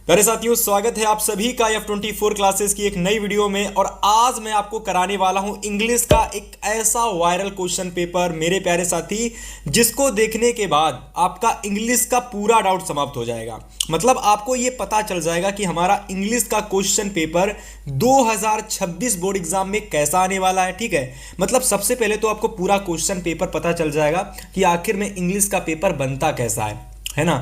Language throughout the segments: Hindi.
प्यारे साथियों, स्वागत है आप सभी का F24 क्लासेस की एक नई वीडियो में। और आज मैं आपको कराने वाला हूं इंग्लिश का एक ऐसा वायरल क्वेश्चन पेपर मेरे प्यारे साथी, जिसको देखने के बाद आपका इंग्लिश का पूरा डाउट समाप्त हो जाएगा। मतलब आपको ये पता चल जाएगा कि हमारा इंग्लिश का क्वेश्चन पेपर 2026 बोर्ड एग्जाम में कैसा आने वाला है। ठीक है, मतलब सबसे पहले तो आपको पूरा क्वेश्चन पेपर पता चल जाएगा कि आखिर में इंग्लिश का पेपर बनता कैसा है ना।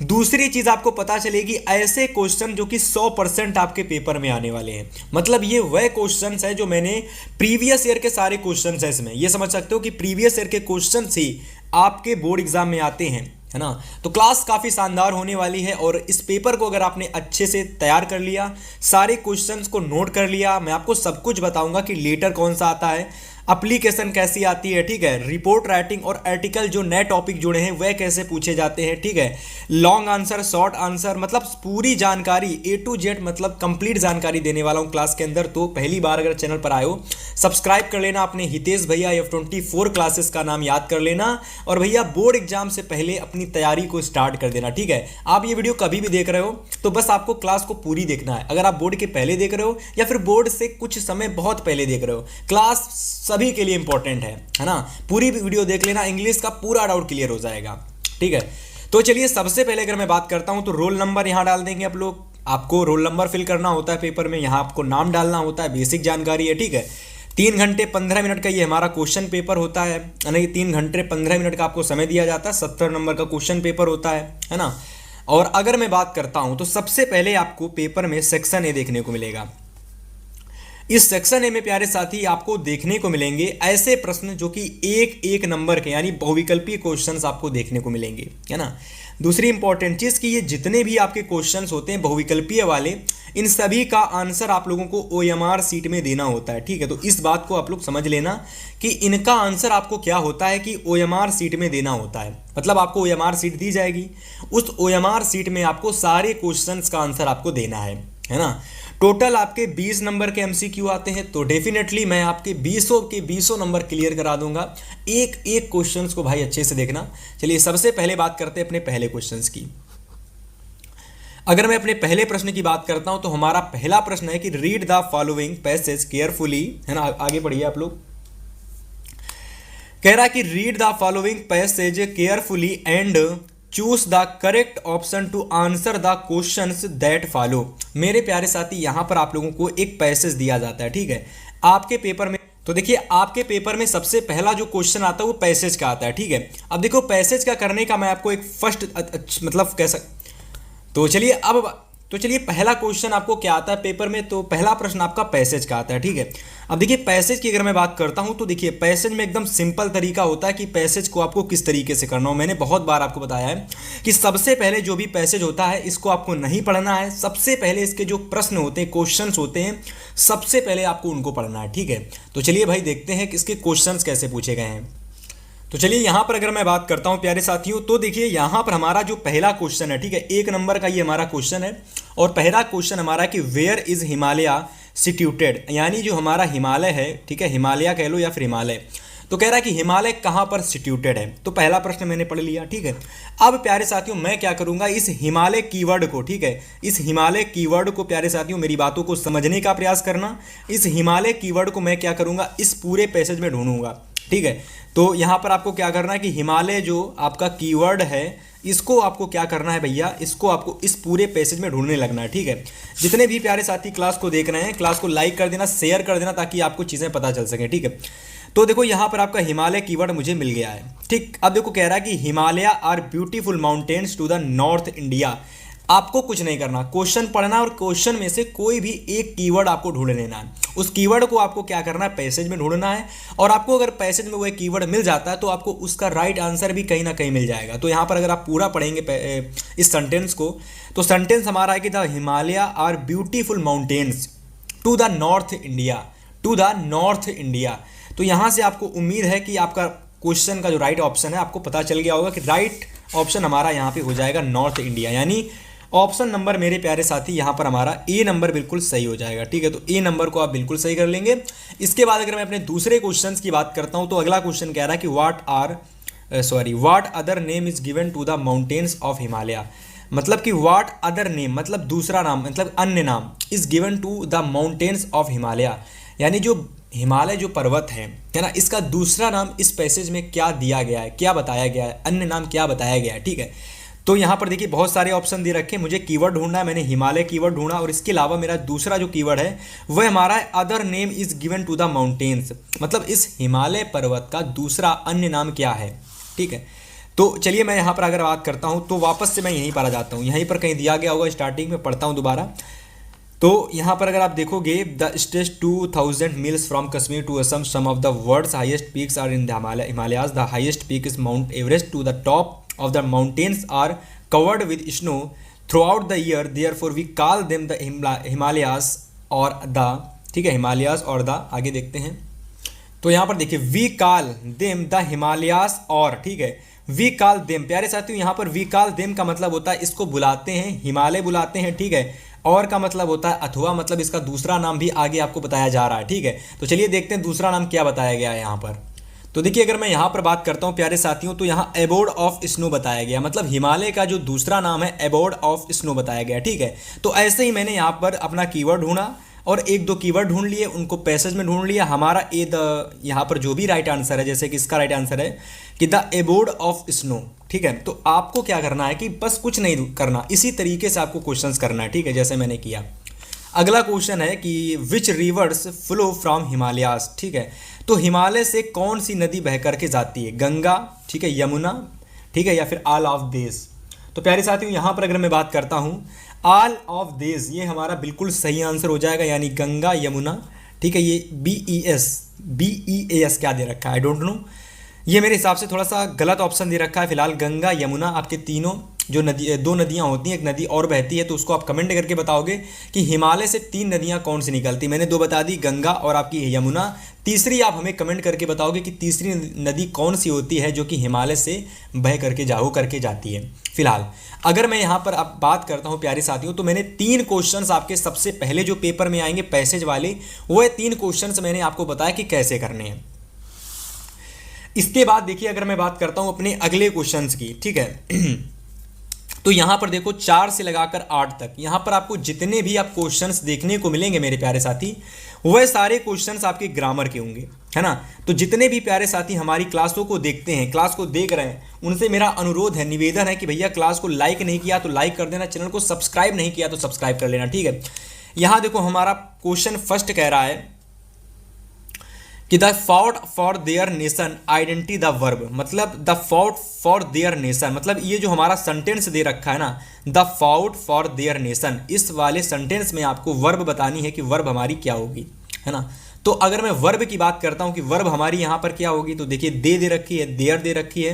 दूसरी चीज आपको पता चलेगी ऐसे क्वेश्चन जो कि 100% आपके पेपर में आने वाले हैं। मतलब ये वह क्वेश्चंस है जो मैंने प्रीवियस ईयर के सारे क्वेश्चंस है, इसमें ये समझ सकते हो कि प्रीवियस ईयर के क्वेश्चंस ही आपके बोर्ड एग्जाम में आते हैं, है ना। तो क्लास काफी शानदार होने वाली है और इस पेपर को अगर आपने अच्छे से तैयार कर लिया, सारे क्वेश्चंस को नोट कर लिया, मैं आपको सब कुछ बताऊंगा कि लेटर कौन सा आता है, एप्लीकेशन कैसी आती है, ठीक है, रिपोर्ट राइटिंग और आर्टिकल जो नए टॉपिक जुड़े हैं वह कैसे पूछे जाते हैं, ठीक है, लॉन्ग आंसर, शॉर्ट आंसर, मतलब पूरी जानकारी A to Z, मतलब कंप्लीट जानकारी देने वाला हूं क्लास के अंदर। तो पहली बार अगर चैनल पर आए हो, सब्सक्राइब कर लेना अपने हितेश भैया, F24 क्लासेस का नाम याद कर लेना। और भैया बोर्ड एग्जाम से पहले अपनी तैयारी को स्टार्ट कर देना, ठीक है। आप ये वीडियो कभी भी देख रहे हो तो बस आपको क्लास को पूरी देखना है। अगर आप बोर्ड के पहले देख रहे हो या फिर बोर्ड से कुछ समय बहुत पहले देख रहे हो, क्लास सभी के लिए इंपॉर्टेंट है ना। पूरी वीडियो देख लेना, इंग्लिश का पूरा डाउट क्लियर हो जाएगा, ठीक है। तो चलिए सबसे पहले अगर मैं बात करता हूं तो रोल नंबर यहां डाल देंगे आप लोग। आपको रोल नंबर फिल करना होता है पेपर में, यहां आपको नाम डालना होता है, बेसिक जानकारी है, ठीक है। 3 घंटे 15 मिनट का ये हमारा क्वेश्चन पेपर होता है, यानी 3 घंटे 15 मिनट का आपको समय दिया जाता है। 70 नंबर का क्वेश्चन पेपर होता है ना। और अगर मैं बात करता हूं तो सबसे पहले आपको पेपर में सेक्शन ए देखने को मिलेगा। इस सेक्शन ए में प्यारे साथी आपको देखने को मिलेंगे ऐसे प्रश्न जो कि एक एक नंबर के, यानी बहुविकल्पीय क्वेश्चंस आपको देखने को मिलेंगे, है ना। दूसरी इंपॉर्टेंट चीज कि ये जितने भी आपके क्वेश्चंस होते हैं बहुविकल्पीय वाले, इन सभी का आंसर आप लोगों को OMR सीट में देना होता है, ठीक है। तो इस बात को आप लोग समझ लेना कि इनका आंसर आपको क्या होता है कि OMR सीट में देना होता है। मतलब आपको OMR सीट दी जाएगी, उस OMR सीट में आपको सारे क्वेश्चंस का आंसर आपको देना है ना। टोटल आपके 20 नंबर के MCQ आते हैं, तो डेफिनेटली मैं आपके 20 के 20 नंबर क्लियर करा दूंगा। एक एक क्वेश्चंस को भाई अच्छे से देखना। चलिए सबसे पहले बात करते हैं अपने पहले क्वेश्चंस की। अगर मैं अपने पहले प्रश्न की बात करता हूं तो हमारा पहला प्रश्न है कि read the following passage carefully, है ना। आगे पढ़िए आप लोग। कह रहा है कि read the following passage carefully and choose the correct option to answer the questions that follow. मेरे प्यारे साथी, यहां पर आप लोगों को एक पैसेज दिया जाता है, ठीक है, आपके पेपर में। तो देखिए आपके पेपर में सबसे पहला जो क्वेश्चन आता है वो पैसेज का आता है, ठीक है। अब देखो पैसेज का करने का मैं आपको एक फर्स्ट मतलब कैसा, तो चलिए पहला क्वेश्चन आपको क्या आता है पेपर में, तो पहला प्रश्न आपका पैसेज का आता है, ठीक है। अब देखिए पैसेज की अगर मैं बात करता हूं तो देखिए पैसेज में एकदम सिंपल तरीका होता है कि पैसेज को आपको किस तरीके से करना हो। मैंने बहुत बार आपको बताया है कि सबसे पहले जो भी पैसेज होता है इसको आपको नहीं पढ़ना है। सबसे पहले इसके जो प्रश्न होते हैं, क्वेश्चंस होते हैं, सबसे पहले आपको उनको पढ़ना है, ठीक है। तो चलिए भाई देखते हैं कि इसके क्वेश्चंस कैसे पूछे गए हैं। तो चलिए यहां पर अगर मैं बात करता हूं प्यारे साथियों, तो देखिए यहां पर हमारा जो पहला क्वेश्चन है, ठीक है, 1 नंबर का ये हमारा क्वेश्चन है। और पहला क्वेश्चन हमारा कि वेयर इज हिमालय सिट्यूटेड, यानी जो हमारा हिमालय है, ठीक है, हिमालय कह लो या फिर हिमालय। तो कह रहा है कि हिमालय कहां पर सिट्यूटेड है। तो पहला प्रश्न मैंने पढ़ लिया, ठीक है। अब प्यारे साथियों मैं क्या करूंगा, इस हिमालय कीवर्ड को, ठीक है, इस हिमालय कीवर्ड को प्यारे साथियों मेरी बातों को समझने का प्रयास करना। इस हिमालय कीवर्ड को मैं क्या करूंगा, इस पूरे पैसेज में ढूंढूंगा, ठीक है। तो यहां पर आपको क्या करना है कि हिमालय जो आपका कीवर्ड है, इसको आपको क्या करना है भैया, इसको आपको इस पूरे पैसेज में ढूंढने लगना है, ठीक है। जितने भी प्यारे साथी क्लास को देख रहे हैं, क्लास को लाइक कर देना, शेयर कर देना, ताकि आपको चीज़ें पता चल सके, ठीक है। तो देखो यहां पर आपका हिमालय कीवर्ड मुझे मिल गया है, ठीक। अब देखो कह रहा है कि Himalaya are beautiful mountains to the north India. आपको कुछ नहीं करना, क्वेश्चन पढ़ना और क्वेश्चन में से कोई भी एक कीवर्ड आपको ढूंढ लेना है। उस कीवर्ड को आपको क्या करना है, पैसेज में ढूंढना है। और आपको अगर पैसेज में वो कीवर्ड मिल जाता है तो आपको उसका राइट आंसर भी कहीं ना कहीं मिल जाएगा। तो यहाँ पर अगर आप पूरा पढ़ेंगे इस सेंटेंस को, तो सेंटेंस हमारा है कि the Himalaya are beautiful mountains to the north India, to the north India. तो यहाँ से आपको उम्मीद है कि आपका क्वेश्चन का जो राइट ऑप्शन है आपको पता चल गया होगा कि राइट ऑप्शन हमारा यहाँ पे हो जाएगा नॉर्थ इंडिया, यानी ऑप्शन नंबर मेरे प्यारे साथी यहाँ पर हमारा ए नंबर बिल्कुल सही हो जाएगा, ठीक है। तो ए नंबर को आप बिल्कुल सही कर लेंगे। इसके बाद अगर मैं अपने दूसरे क्वेश्चन की बात करता हूँ तो अगला क्वेश्चन कह रहा है कि what other name is given to the mountains of Himalaya. मतलब कि व्हाट अदर नेम, मतलब दूसरा नाम, मतलब अन्य नाम, is given to the mountains of Himalaya, यानी जो हिमालय जो पर्वत है ना, इसका दूसरा नाम इस पैसेज में क्या दिया गया है, क्या बताया गया है, अन्य नाम क्या बताया गया है। ठीक है, तो यहाँ पर देखिए बहुत सारे ऑप्शन दे रखे हैं, मुझे कीवर्ड ढूंढना है, मैंने हिमालय कीवर्ड ढूंढा और इसके अलावा मेरा दूसरा जो कीवर्ड है वह हमारा other name is given to the mountains, मतलब इस हिमालय पर्वत का दूसरा अन्य नाम क्या है। ठीक है, तो चलिए मैं यहाँ पर अगर बात करता हूँ तो वापस से मैं यहीं पर आ जाता हूँ, यहीं पर कहीं दिया गया होगा, स्टार्टिंग में पढ़ता हूँ दोबारा। तो यहाँ पर अगर आप देखोगे the stage 2000 miles from Kashmir to Assam, some of the world's highest peaks are in the Himalayas, the highest peak is Mount Everest, to the top of the mountains are covered with snow throughout the year, therefore we call them the Himalayas or the, ठीक है, हिमालयाज और द, आगे देखते हैं। तो यहाँ पर देखिए we call them the Himalayas और, ठीक है, वी कॉल देम, प्यारे साथियों यहाँ पर वी कॉल देम का मतलब होता है इसको बुलाते हैं, हिमालय बुलाते हैं। ठीक है, और का मतलब होता है अथवा, मतलब इसका दूसरा नाम भी आगे आपको बताया जा रहा है। ठीक है, तो चलिए देखते हैं दूसरा नाम क्या बताया गया है यहाँ पर। तो देखिए अगर मैं यहाँ पर बात करता हूँ प्यारे साथियों, तो यहाँ एबोर्ड ऑफ स्नो बताया गया, मतलब हिमालय का जो दूसरा नाम है एबोर्ड ऑफ स्नो बताया गया। ठीक है, तो ऐसे ही मैंने यहाँ पर अपना कीवर्ड ढूंढा और एक दो कीवर्ड ढूंढ लिए, उनको पैसेज में ढूंढ लिया। हमारा ए द यहाँ पर जो भी राइट आंसर है, जैसे कि इसका राइट आंसर है कि द एबोर्ड ऑफ स्नो। ठीक है, तो आपको क्या करना है कि बस कुछ नहीं करना, इसी तरीके से आपको क्वेश्चंस करना है। ठीक है, जैसे मैंने किया। अगला क्वेश्चन है कि विच रिवर्स फ्लो फ्रॉम हिमालयास। ठीक है, तो हिमालय से कौन सी नदी बह करके जाती है, गंगा, ठीक है, यमुना, ठीक है, या फिर ऑल ऑफ देश। तो प्यारे साथियों यहाँ पर अगर मैं बात करता हूँ ऑल ऑफ देश, ये हमारा बिल्कुल सही आंसर हो जाएगा, यानी गंगा यमुना। ठीक है, ये BEAS क्या दे रखा है आई डोंट नो, ये मेरे हिसाब से थोड़ा सा गलत ऑप्शन दे रखा है। फिलहाल गंगा यमुना आपके तीनों जो नदी, दो नदियां होती हैं, एक नदी और बहती है, तो उसको आप कमेंट करके बताओगे कि हिमालय से 3 नदियां कौन सी निकलती। मैंने 2 बता दी, गंगा और आपकी यमुना। तीसरी आप हमें कमेंट करके बताओगे कि तीसरी नदी कौन सी होती है जो कि हिमालय से बह करके करके जाती है। फिलहाल अगर मैं यहाँ पर अब बात करता हूँ प्यारे साथियों, तो मैंने 3 क्वेश्चंस आपके सबसे पहले जो पेपर में आएंगे पैसेज वाले, वो 3 क्वेश्चंस मैंने आपको बताया कि कैसे करने हैं। इसके बाद देखिए अगर मैं बात करता हूँ अपने अगले क्वेश्चंस की, ठीक है, तो यहां पर देखो 4 से लगाकर 8 तक, यहां पर आपको जितने भी आप क्वेश्चंस देखने को मिलेंगे मेरे प्यारे साथी, वह सारे क्वेश्चंस आपके ग्रामर के होंगे, है ना। तो जितने भी प्यारे साथी हमारी क्लासों को देखते हैं, क्लास को देख रहे हैं, उनसे मेरा अनुरोध है, निवेदन है कि भैया क्लास को लाइक नहीं किया तो लाइक कर देना, चैनल को सब्सक्राइब नहीं किया तो सब्सक्राइब कर लेना। ठीक है, यहां देखो हमारा क्वेश्चन फर्स्ट कह रहा है कि the fought for their nation identity the verb, मतलब the fought for their nation, मतलब ये जो हमारा सेंटेंस दे रखा है ना, the fought for their nation, इस वाले सेंटेंस में आपको वर्ब बतानी है कि वर्ब हमारी क्या होगी, है ना। तो अगर मैं वर्ब की बात करता हूं कि वर्ब हमारी यहां पर क्या होगी, तो देखिए दे रखी है, देयर दे रखी है,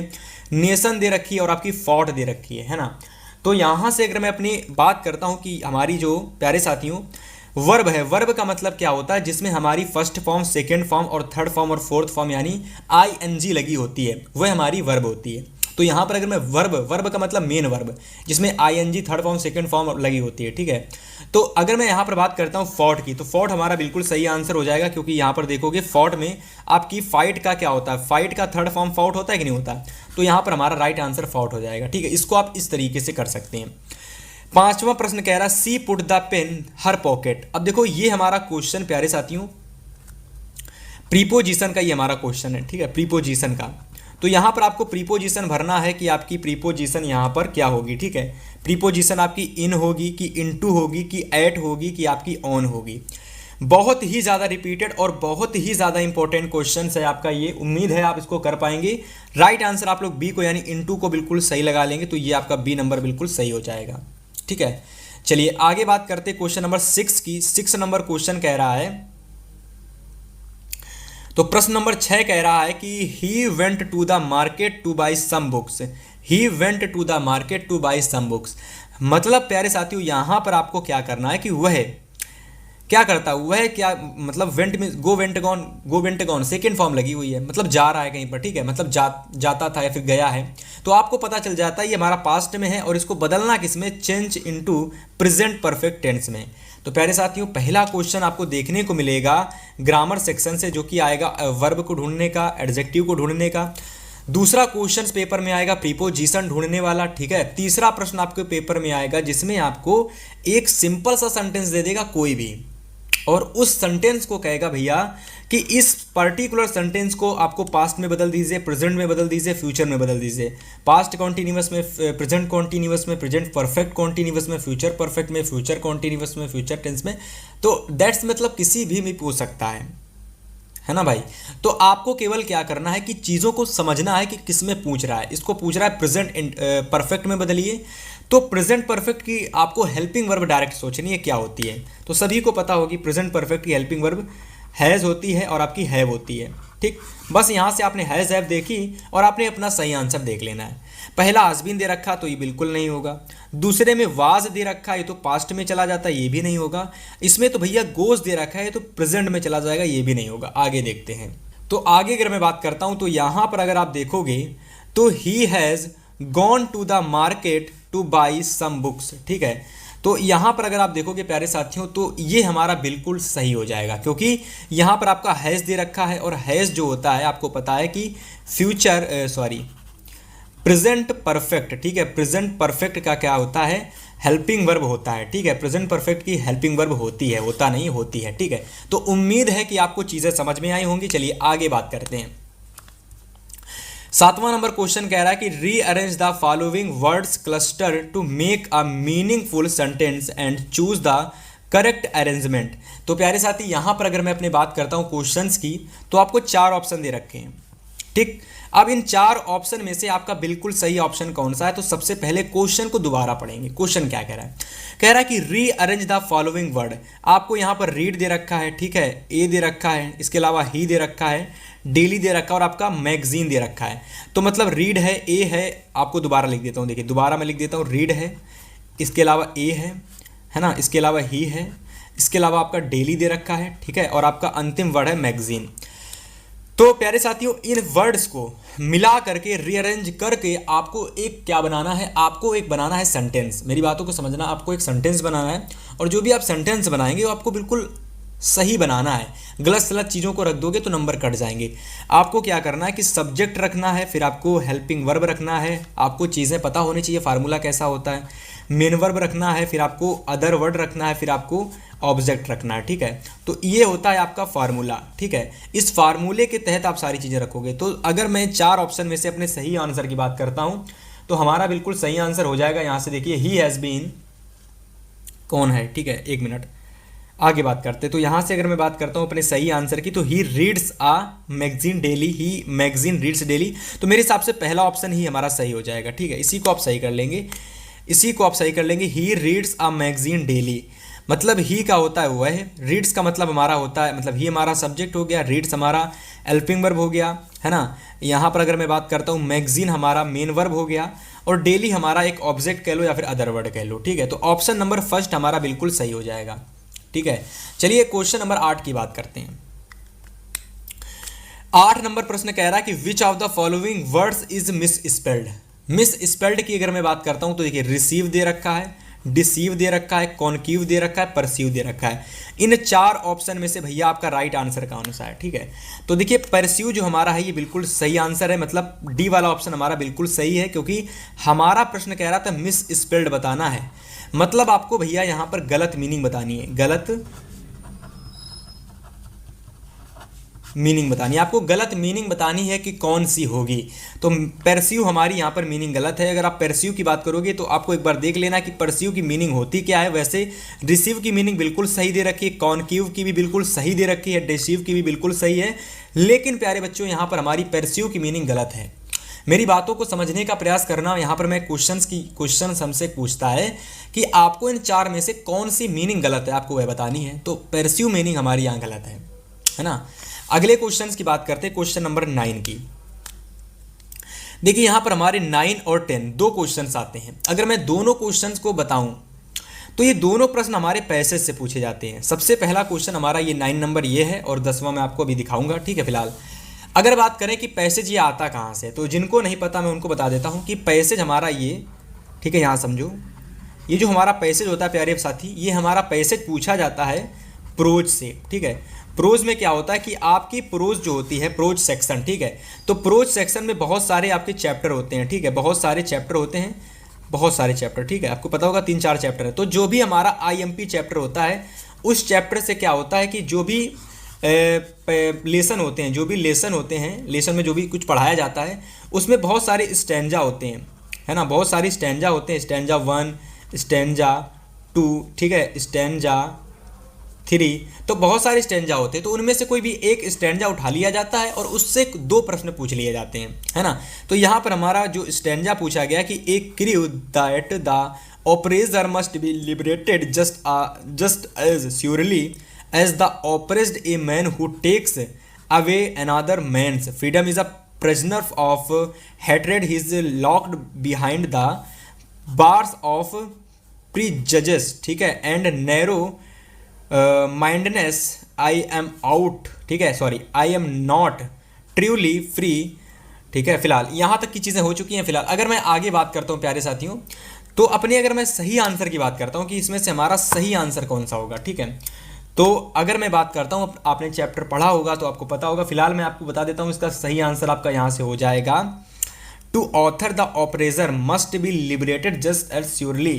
नेशन दे रखी है और आपकी फॉट दे रखी है ना। तो यहां से अगर मैं अपनी बात करता हूं कि हमारी जो प्यारे साथियों वर्ब है, वर्ब का मतलब क्या होता है, जिसमें हमारी फर्स्ट फॉर्म, सेकेंड फॉर्म और थर्ड फॉर्म और फोर्थ फॉर्म यानी ING लगी होती है, वह हमारी वर्ब होती है। तो यहाँ पर अगर मैं वर्ब का मतलब मेन वर्ब, जिसमें ING third form second form लगी होती है। ठीक है, तो अगर मैं यहाँ पर बात करता हूँ फॉट की, तो फॉट हमारा बिल्कुल सही आंसर हो जाएगा, क्योंकि यहाँ पर देखोगे फॉट में आपकी फाइट का क्या होता है, फाइट का थर्ड फॉर्म फॉट होता है कि नहीं होता, तो यहाँ पर हमारा राइट आंसर फॉट हो जाएगा। ठीक है, इसको आप इस तरीके से कर सकते हैं। 5वां प्रश्न कह रहा है she put the pen her pocket. अब देखो ये हमारा क्वेश्चन प्यारे साथियों प्रीपोजिशन का, ये हमारा क्वेश्चन है, ठीक है, प्रीपोजिशन का। तो यहां पर आपको प्रीपोजिशन भरना है कि आपकी प्रीपोजिशन यहां पर क्या होगी। ठीक है, प्रीपोजिशन आपकी इन होगी कि इनटू होगी कि एट होगी कि आपकी ऑन होगी। बहुत ही ज़्यादा रिपीटेड और बहुत ही ज़्यादा इंपॉर्टेंट क्वेश्चन है आपका ये, उम्मीद है आप इसको कर पाएंगे। राइट आंसर आप लोग बी को यानी इनटू को बिल्कुल सही लगा लेंगे, तो ये आपका बी नंबर बिल्कुल सही हो जाएगा। ठीक है, चलिए आगे बात करते हैं क्वेश्चन नंबर 6 की। 6 नंबर क्वेश्चन कह रहा है, तो प्रश्न नंबर 6 कह रहा है कि he went to the market to buy some books, he went to the market to buy some books, मतलब प्यारे साथियों यहां पर आपको क्या करना है कि वह क्या करता है, वह क्या मतलब वेंट में go went gone second form लगी हुई है, मतलब जा रहा है कहीं पर। ठीक है, मतलब जाता था या फिर गया है, तो आपको पता चल जाता है ये हमारा पास्ट में है और इसको बदलना किस में, change into present perfect tense में। तो प्यारे साथियों पहला क्वेश्चन आपको देखने को मिलेगा ग्रामर सेक्शन से, जो कि आएगा वर्ब को ढूंढने का, एडजेक्टिव को ढूंढने का। दूसरा क्वेश्चन पेपर में आएगा प्रीपोजिशन ढूंढने वाला, ठीक है। तीसरा प्रश्न आपके पेपर में आएगा जिसमें आपको एक सिंपल सा सेंटेंस दे देगा कोई भी, और उस सेंटेंस को कहेगा भैया कि इस पर्टिकुलर सेंटेंस को आपको पास्ट में बदल दीजिए, प्रेजेंट में बदल दीजिए, फ्यूचर में बदल दीजिए। पास्ट कॉन्टिन्यूअस में, प्रेजेंट कॉन्टिन्यूअस में, प्रेजेंट परफेक्ट कॉन्टिन्यूअस में, फ्यूचर परफेक्ट में, फ्यूचर कॉन्टिन्यूअस में, फ्यूचर टेंस में। तो दैट्स मतलब किसी भी में पूछ सकता है ना भाई। तो आपको केवल क्या करना है कि चीज़ों को समझना है कि किस में पूछ रहा है। इसको पूछ रहा है प्रेजेंट परफेक्ट में बदलिए, तो प्रेजेंट परफेक्ट की आपको हेल्पिंग वर्ब डायरेक्ट सोचनी है क्या होती है। तो सभी को पता होगी प्रेजेंट परफेक्ट की हेल्पिंग वर्ब हैज़ होती है और आपकी हैव होती है, ठीक। बस यहाँ से आपने हैज़ हैव देखी और आपने अपना सही आंसर देख लेना है। पहला हैज़ बीन दे रखा तो ये बिल्कुल नहीं होगा, दूसरे में वाज दे रखा है तो पास्ट में चला जाता है, ये भी नहीं होगा। इसमें तो भैया गोज दे रखा है तो प्रेजेंट में चला जाएगा, ये भी नहीं होगा। आगे देखते हैं। तो आगे अगर मैं बात करता हूँ तो यहाँ पर अगर आप देखोगे तो he has gone to the market to buy some books, ठीक है। तो यहाँ पर अगर आप देखोगे प्यारे साथियों तो ये हमारा बिल्कुल सही हो जाएगा, क्योंकि यहाँ पर आपका हैज़ दे रखा है और हैज़ जो होता है आपको पता है कि प्रेजेंट परफेक्ट, ठीक है। प्रेजेंट परफेक्ट का क्या होता है, हेल्पिंग वर्ब होता है, ठीक है। प्रेजेंट परफेक्ट की हेल्पिंग वर्ब होती है, होता नहीं होती है, ठीक है। तो उम्मीद है कि आपको चीज़ें समझ में आई होंगी। चलिए आगे बात करते हैं। 7वां नंबर क्वेश्चन कह रहा है कि rearrange the following words cluster to make a meaningful sentence and choose the correct arrangement. तो प्यारे साथी यहाँ पर अगर मैं अपनी बात करता हूँ क्वेश्चंस की, तो आपको 4 ऑप्शन दे रखे हैं, ठीक। अब इन 4 ऑप्शन में से आपका बिल्कुल सही ऑप्शन कौन सा है। तो सबसे पहले क्वेश्चन को दोबारा पढ़ेंगे। क्वेश्चन क्या कह रहा है, कह रहा है कि रीअरेंज द फॉलोइंग वर्ड। आपको यहाँ पर रीड दे रखा है, ठीक है, ए दे रखा है, इसके अलावा ही दे रखा है, डेली दे रखा है और आपका मैगजीन दे रखा है। तो मतलब रीड है, ए है, आपको दोबारा लिख देता हूँ, देखिए दोबारा मैं लिख देता हूँ। रीड है, इसके अलावा ए है ना, इसके अलावा ही है, इसके अलावा आपका डेली दे रखा है, ठीक है, और आपका अंतिम वर्ड है मैगजीन। तो प्यारे साथियों इन वर्ड्स को मिला करके रीअरेंज करके आपको एक क्या बनाना है, आपको एक बनाना है सेंटेंस। मेरी बातों को समझना, आपको एक सेंटेंस बनाना है और जो भी आप सेंटेंस बनाएंगे वो आपको बिल्कुल सही बनाना है। गलत सलत चीज़ों को रख दोगे तो नंबर कट जाएंगे। आपको क्या करना है कि सब्जेक्ट रखना है, फिर आपको हेल्पिंग वर्ब रखना है, आपको चीज़ें पता होनी चाहिए, फार्मूला कैसा होता है, मेन वर्ब रखना है, फिर आपको अदर वर्ड रखना है, फिर आपको ऑब्जेक्ट रखना है, ठीक है। तो ये होता है आपका फार्मूला, ठीक है। इस फार्मूले के तहत आप सारी चीज़ें रखोगे। तो अगर मैं 4 ऑप्शन में से अपने सही आंसर की बात करता हूँ तो हमारा बिल्कुल सही आंसर हो जाएगा। यहाँ से देखिए ही हैज़ बीन कौन है, ठीक है, 1 मिनट आगे बात करते। तो यहाँ से अगर मैं बात करता हूँ अपने सही आंसर की, तो he reads a magazine daily, he magazine reads daily. तो मेरे हिसाब से पहला ऑप्शन ही हमारा सही हो जाएगा, ठीक है। इसी को आप सही कर लेंगे, इसी को आप सही कर लेंगे। He reads a magazine daily, मतलब ही का होता है वह, रीड्स का मतलब हमारा होता है, मतलब ही हमारा सब्जेक्ट हो गया, रीड्स हमारा हेल्पिंग वर्ब हो गया, है ना। यहाँ पर अगर मैं बात करता हूँ मैगजीन हमारा मेन वर्ब हो गया और डेली हमारा एक ऑब्जेक्ट कह लो या फिर अदर वर्ड कह लो, ठीक है। तो ऑप्शन नंबर फर्स्ट हमारा बिल्कुल सही हो जाएगा, ठीक है। चलिए क्वेश्चन नंबर 8 की बात करते हैं। 8 नंबर प्रश्न कह रहा है कि which of the following words is miss spelled. Miss spelled की अगर मैं बात करता हूं तो देखिए रिसीव दे रखा है, डिसीव दे रखा है, कॉन्क्यूव दे रखा है, परसीव दे रखा है। इन 4 ऑप्शन में से भैया आपका राइट आंसर कौन सा है, ठीक है। तो देखिए परसीव जो हमारा है ये बिल्कुल सही आंसर है, मतलब डी वाला ऑप्शन हमारा बिल्कुल सही है, क्योंकि हमारा प्रश्न कह रहा था मिस स्पेल्ड बताना है, मतलब आपको भैया यहां पर गलत मीनिंग बतानी है, गलत मीनिंग बतानी है, आपको गलत मीनिंग बतानी है कि कौन सी होगी। तो परस्यू हमारी यहाँ पर मीनिंग गलत है। अगर आप परस्यू की बात करोगे तो आपको एक बार देख लेना कि परस्यू की मीनिंग होती क्या है। वैसे रिसीव की मीनिंग बिल्कुल सही दे रखी है, कॉन्क्यूव की भी बिल्कुल सही दे रखी है, डिसीव की भी बिल्कुल सही है, लेकिन प्यारे बच्चों यहाँ पर हमारी परस्यू की मीनिंग गलत है। मेरी बातों को समझने का प्रयास करना। यहाँ पर मैं क्वेश्चन हमसे पूछता है कि आपको इन 4 में से कौन सी मीनिंग गलत है, आपको वह बतानी है। तो परस्यू मीनिंग हमारी यहाँ गलत है ना। अगले क्वेश्चंस की बात करते हैं, क्वेश्चन नंबर 9 की। देखिए यहां पर हमारे 9 और 10 2 क्वेश्चंस आते हैं। अगर मैं दोनों क्वेश्चंस को बताऊं तो ये दोनों प्रश्न हमारे पैसेज से पूछे जाते हैं। सबसे पहला क्वेश्चन हमारा ये 9 नंबर ये है और 10वां मैं आपको अभी दिखाऊंगा, ठीक है। फिलहाल अगर बात करें कि पैसेज ये आता कहाँ से, तो जिनको नहीं पता मैं उनको बता देता हूँ कि पैसेज हमारा ये, ठीक है, यहाँ समझो, ये जो हमारा पैसेज होता है प्यारे साथी, ये हमारा पैसेज पूछा जाता है प्रोज से, ठीक है। प्रोज में क्या होता है कि आपकी प्रोज जो होती है, प्रोज सेक्शन, ठीक है, तो प्रोज सेक्शन में बहुत सारे आपके चैप्टर होते हैं, ठीक है, बहुत सारे चैप्टर होते हैं, बहुत सारे चैप्टर, ठीक है, आपको पता होगा 3-4 चैप्टर है। तो जो भी हमारा IMP चैप्टर होता है, उस चैप्टर से क्या होता है कि जो भी लेसन होते हैं, जो भी लेसन होते हैं, लेसन में जो भी कुछ पढ़ाया जाता है, उसमें बहुत सारे स्टैंजा होते हैं, है ना, बहुत सारी स्टैंजा होते हैं, स्टैंजा 1, स्टैंजा 2, ठीक है, स्टैंजा 3, तो बहुत सारे स्टैंजा होते हैं। तो उनमें से कोई भी एक स्टैंजा उठा लिया जाता है और उससे 2 प्रश्न पूछ लिए जाते हैं, है ना। तो यहाँ पर हमारा जो स्टैंजा पूछा गया कि एक crew that the oppressor must be liberated just as surely as the oppressed a man who takes away another man's freedom is a prisoner of hatred, he is locked behind the bars of prejudice, ठीक है, and narrow mindedness, I am out, ठीक है, sorry, I am not truly free, ठीक है। फिलहाल यहाँ तक की चीज़ें हो चुकी हैं। फिलहाल अगर मैं आगे बात करता हूँ प्यारे साथियों, तो अपने अगर मैं सही आंसर की बात करता हूँ कि इसमें से हमारा सही आंसर कौन सा होगा, ठीक है, तो अगर मैं बात करता हूँ, आपने चैप्टर पढ़ा होगा तो आपको पता होगा। फिलहाल मैं आपको बता देता हूँ इसका सही आंसर आपका यहाँ से हो जाएगा, to author the oppressor must be liberated just as surely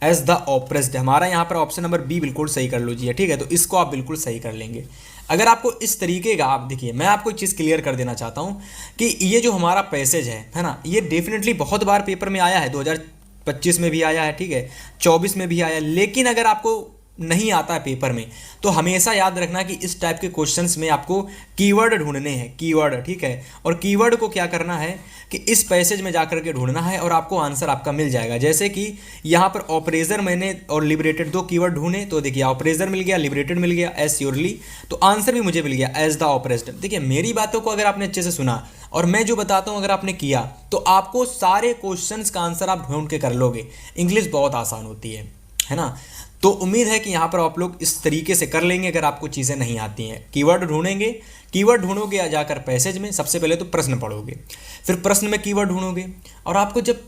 as the oppressed. हमारा यहाँ पर ऑप्शन नंबर बी बिल्कुल सही कर लीजिए, ठीक है, तो इसको आप बिल्कुल सही कर लेंगे। अगर आपको इस तरीके का, आप देखिए, मैं आपको एक चीज़ क्लियर कर देना चाहता हूँ कि ये जो हमारा पैसेज है ना, ये डेफिनेटली बहुत बार पेपर में आया है, 2025 में भी आया है, ठीक है, 24 में भी आया है। लेकिन अगर आपको नहीं आता है पेपर में, तो हमेशा याद रखना कि इस टाइप के क्वेश्चंस में आपको कीवर्ड ढूंढने हैं, कीवर्ड, ठीक है, और कीवर्ड को क्या करना है कि इस पैसेज में जाकर के ढूंढना है और आपको आंसर आपका मिल जाएगा। जैसे कि यहाँ पर ऑपरेसर मैंने और लिबरेटेड 2 कीवर्ड ढूंढे, तो देखिए ऑपरेसर मिल गया, लिबरेटेड मिल गया, एज श्योरली, तो आंसर भी मुझे मिल गया एज द ऑपरेस्ड। देखिए मेरी बातों को अगर आपने अच्छे से सुना और मैं जो बताता हूँ अगर आपने किया, तो आपको सारे क्वेश्चंस का आंसर आप ढूंढ के कर लोगे। इंग्लिश बहुत आसान होती है ना। तो उम्मीद है कि यहाँ पर आप लोग इस तरीके से कर लेंगे। अगर आपको चीज़ें नहीं आती हैं, कीवर्ड ढूंढेंगे, कीवर्ड ढूंढोगे जाकर पैसेज में, सबसे पहले तो प्रश्न पढ़ोगे, फिर प्रश्न में कीवर्ड ढूंढोगे, और आपको जब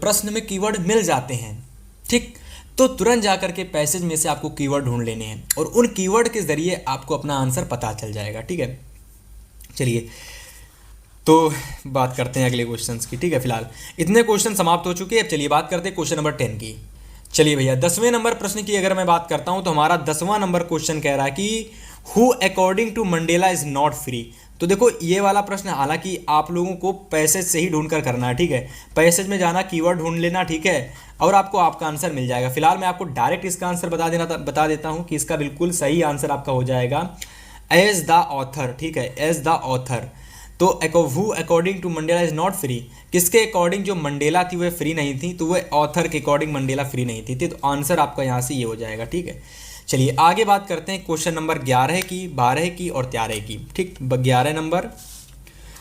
प्रश्न में कीवर्ड मिल जाते हैं, ठीक, तो तुरंत जाकर के पैसेज में से आपको कीवर्ड ढूंढ लेने हैं और उन कीवर्ड के ज़रिए आपको अपना आंसर पता चल जाएगा, ठीक है। चलिए तो बात करते हैं अगले क्वेश्चंस की, ठीक है। फिलहाल इतने क्वेश्चन समाप्त हो चुके हैं। अब चलिए बात करते हैं क्वेश्चन नंबर 10 की। चलिए भैया 10वें नंबर प्रश्न की अगर मैं बात करता हूं, तो हमारा 10वां नंबर क्वेश्चन कह रहा है कि who according to Mandela is not free. तो देखो ये वाला प्रश्न हालांकि आप लोगों को पैसेज से ही ढूंढ कर करना है, ठीक है, पैसेज में जाना, कीवर्ड ढूंढ लेना, ठीक है, और आपको आपका आंसर मिल जाएगा। फिलहाल मैं आपको डायरेक्ट इसका आंसर बता देता हूँ कि इसका बिल्कुल सही आंसर आपका हो जाएगा एज द ऑथर, ठीक है, एज द ऑथर। तो who according to Mandela is not free, किसके अकॉर्डिंग जो मंडेला थी वह फ्री नहीं थी, तो वह ऑथर के अकॉर्डिंग मंडेला फ्री नहीं थी, तो आंसर आपका यहाँ से ये हो जाएगा, ठीक है। चलिए आगे बात करते हैं क्वेश्चन नंबर 11 की, 12 की और 13 की, ठीक, 11 नंबर,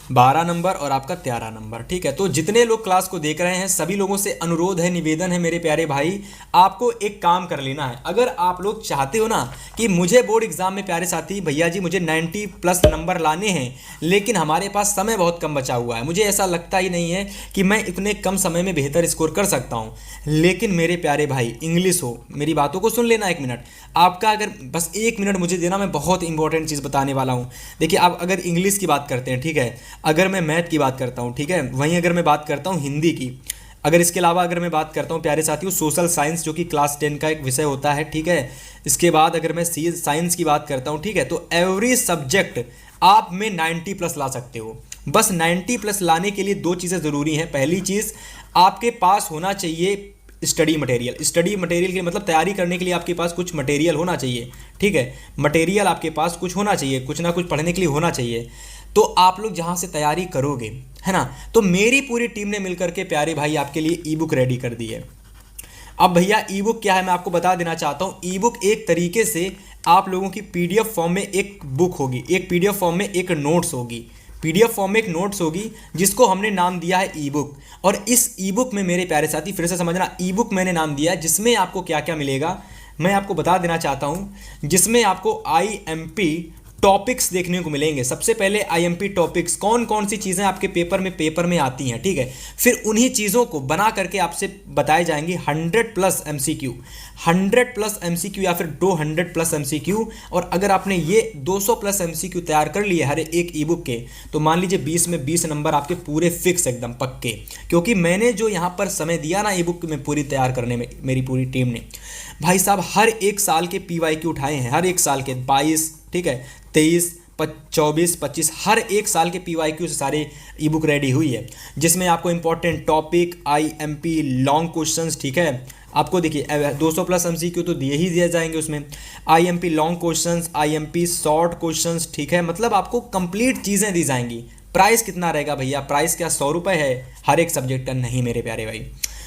12 नंबर और आपका 13 नंबर, ठीक है। तो जितने लोग क्लास को देख रहे हैं सभी लोगों से अनुरोध है, निवेदन है मेरे प्यारे भाई, आपको एक काम कर लेना है। अगर आप लोग चाहते हो ना कि मुझे बोर्ड एग्जाम में, प्यारे साथी भैया जी, मुझे 90+ नंबर लाने हैं, लेकिन हमारे पास समय बहुत कम बचा हुआ है, मुझे ऐसा लगता ही नहीं है कि मैं इतने कम समय में बेहतर स्कोर कर सकता हूँ, लेकिन मेरे प्यारे भाई इंग्लिश हो, मेरी बातों को सुन लेना 1 मिनट, आपका अगर बस 1 मिनट मुझे देना, मैं बहुत इंपॉर्टेंट चीज़ बताने वाला हूँ। देखिए आप अगर इंग्लिश की बात करते हैं, ठीक है, अगर मैं मैथ की बात करता हूँ, ठीक है, वहीं अगर मैं बात करता हूँ हिंदी की, अगर इसके अलावा अगर मैं बात करता हूँ प्यारे साथियों सोशल साइंस, जो कि क्लास 10 का एक विषय होता है, ठीक है, इसके बाद अगर मैं साइंस की बात करता हूँ, ठीक है, तो एवरी सब्जेक्ट आप में 90+ ला सकते हो। बस 90+ लाने के लिए 2 चीज़ें ज़रूरी हैं। पहली चीज़, आपके पास होना चाहिए स्टडी मटेरियल। स्टडी मटेरियल के मतलब तैयारी करने के लिए आपके पास कुछ मटेरियल होना चाहिए, ठीक है, मटेरियल आपके पास कुछ होना चाहिए, कुछ ना कुछ पढ़ने के लिए होना चाहिए। तो आप लोग जहाँ से तैयारी करोगे, है ना, तो मेरी पूरी टीम ने मिलकर के प्यारे भाई आपके लिए ई बुक रेडी कर दी है। अब भैया ई बुक क्या है मैं आपको बता देना चाहता हूँ। ई बुक एक तरीके से आप लोगों की PDF फॉर्म में एक बुक होगी, एक PDF फॉर्म में एक नोट्स होगी, PDF फॉर्म में एक नोट्स होगी, जिसको हमने नाम दिया है ई बुक। और इस ई बुक में मेरे प्यारे साथी फिर से समझना, ई बुक मैंने नाम दिया है, जिसमें आपको क्या क्या मिलेगा मैं आपको बता देना चाहता हूँ। जिसमें आपको IMP टॉपिक्स देखने को मिलेंगे। सबसे पहले आईएमपी टॉपिक्स, कौन कौन सी चीज़ें आपके पेपर में आती हैं, ठीक है। फिर उन्हीं चीज़ों को बना करके आपसे बताए जाएंगे 100+ एमसीक्यू, 100+ एमसीक्यू या फिर 200+ एमसीक्यू। और अगर आपने ये 200+ एमसीक्यू तैयार कर लिए हर एक ई बुक के, तो मान लीजिए 20 में 20 नंबर आपके पूरे फिक्स एकदम पक्के। क्योंकि मैंने जो यहाँ पर समय दिया ना ई बुक में पूरी तैयार करने में, मेरी पूरी टीम ने, भाई साहब हर एक साल के पीवाईक्यू उठाए हैं, हर एक साल के 22, ठीक है, 23, 24, 25, हर एक साल के पीवाईक्यू से सारे ई बुक रेडी हुई है, जिसमें आपको important topic, IMP, long questions, ठीक है। आपको देखिए 200+ एमसीक्यू तो दिए ही दिए जाएंगे उसमें, IMP long questions, IMP short questions, ठीक है। मतलब आपको कंप्लीट चीज़ें दी जाएंगी। प्राइस कितना रहेगा भैया? प्राइस क्या 100 रुपये है हर एक सब्जेक्ट का? नहीं मेरे प्यारे भाई,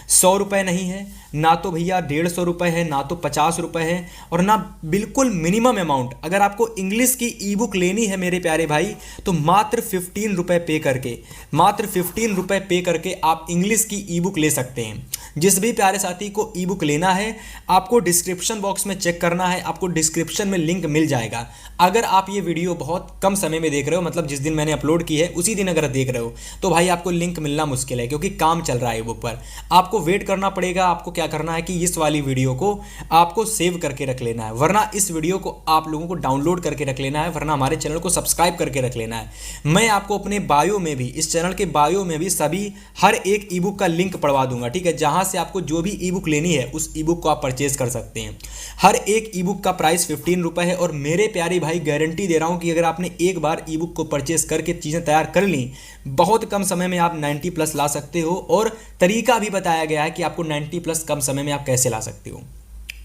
100 रुपये नहीं है, ना तो भैया 150 रुपये है, ना तो 50 रुपये है, और ना बिल्कुल मिनिमम अमाउंट। अगर आपको इंग्लिश की ई बुक लेनी है मेरे प्यारे भाई, तो मात्र 15 रुपये पे करके, मात्र 15 रुपये पे करके आप इंग्लिश की ई बुक ले सकते हैं। जिस भी प्यारे साथी को ई बुक लेना है, आपको डिस्क्रिप्शन बॉक्स में चेक करना है, आपको डिस्क्रिप्शन में लिंक मिल जाएगा। अगर आप ये वीडियो बहुत कम समय में देख रहे हो, मतलब जिस दिन मैंने अपलोड की है उसी दिन अगर देख रहे हो, तो भाई आपको लिंक मिलना मुश्किल है, क्योंकि काम चल रहा है ई बुक पर। आपको वेट करना पड़ेगा। आपको क्या करना है कि इस वाली वीडियो को आपको सेव करके रख लेना है, वरना इस वीडियो को आप लोगों को डाउनलोड करके रख लेना है, वरना हमारे चैनल को सब्सक्राइब करके रख लेना है। मैं आपको अपने बायो में भी, इस चैनल के बायो में भी सभी हर एक ई बुक का लिंक पड़वा दूंगा, ठीक है, जहां से आपको जो भी ई बुक लेनी है उस ई बुक को आप परचेज कर सकते हैं। हर एक ई बुक का प्राइस 15 रुपये है। और मेरे प्यारे भाई गारंटी दे रहा हूं कि अगर आपने एक बार ई बुक को परचेज करके चीज़ें तैयार कर ली, बहुत कम समय में आप 90+ ला सकते हो। और तरीका भी बताया गया है कि आपको 90+ कम समय में आप कैसे ला सकते हो,